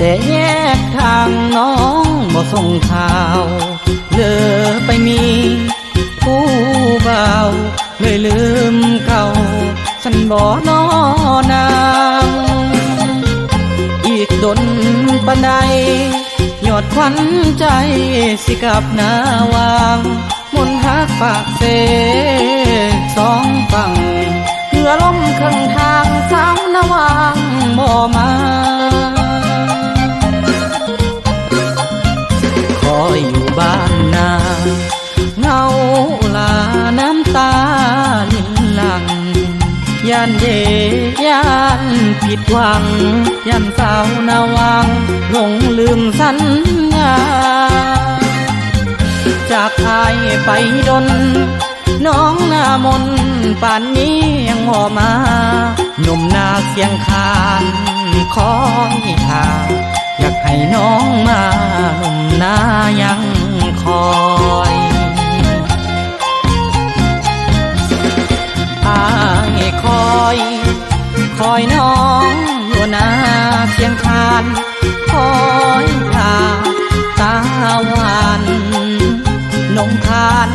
แต่แยกทางน้องบ่ส่งข่าวเลอไปมีผู้บ่าวเลยลืมเก่าฉันบ่นอนางอีกดนปันใดยอดควันใจสิกับหน้าวางมนหักปากเสสองฝั่งเรือล้มข้างทางสาวนาวางบ่มาคอยอยู่บ้านนาเงาลาน้ำตาลินหลังย่านเดย่านผิดหวังย่านสาวนาวางหลงลืมสัญญาจากอายไปดนน้องหน้ามนป่านนี้ยังบ่มาหนุ่มนาเสียงคานคอยทางอยากให้น้องมาหนุ่มนายังคอยอายคอยน้องอยู่นาเสียงคานคอยทางตาหวานนงคาน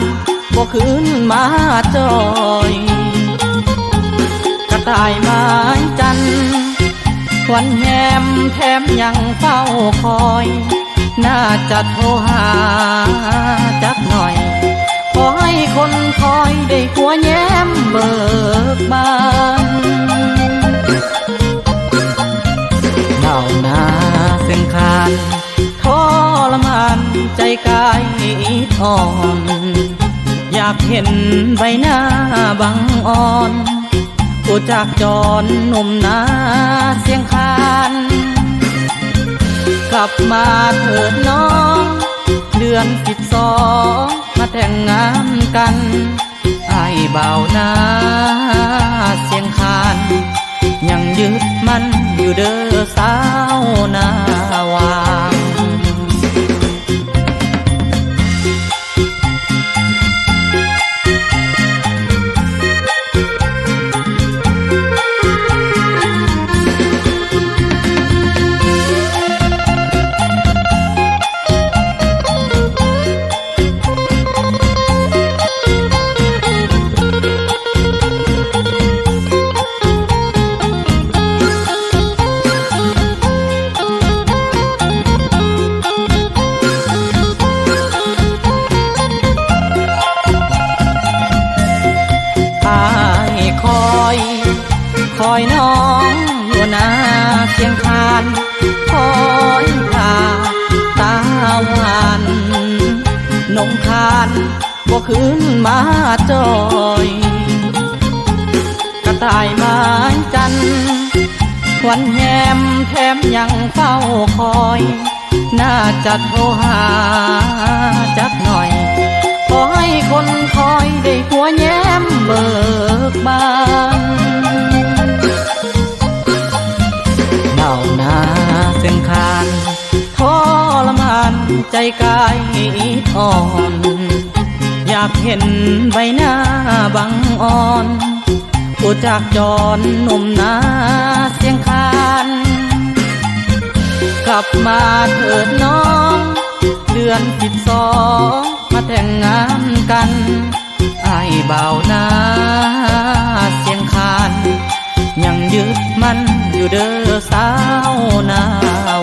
บ่คืนมาจอยกระต่ายไม้จันวันแหมแถมยังเฝ้าคอยน่าจะโทรหาจักหน่อยขอให้คนคอยได้หัวแย้มเบิกบานดาวนาเส้นคานทรมานใจกายอ่อนอยากเห็นใบหน้าบังอ่อนผู้จากจรหนุ่มนาเสียงคานกลับมาเถิดน้องเดือน12มาแต่งงานกันไอ้บ่าวนาเสียงคานยังยึดมันอยู่เด้อสาวนาวางคอยน้องอยู่นาเสียงคานคอยทาตาหวานนงคานบ่คืนมาจอยกระต่ายไม้จันวันแหมแถมยังเฝ้าคอยน่าจะโทรหาจักหน่อยขอให้คนคอยได้หัวแย้มเบิกบานดาวนาเส้นคานทรมานใจกายอ่อนอยากเห็นใบหน้าบังอ่อนผู้จากจรหนุ่มนาเสียงคานกลับมาเถิดน้องเดือน12มาแต่งงานกันไอ้บ่าวนาเสียงคานยังยึดมันอยู่เด้อสาวนาว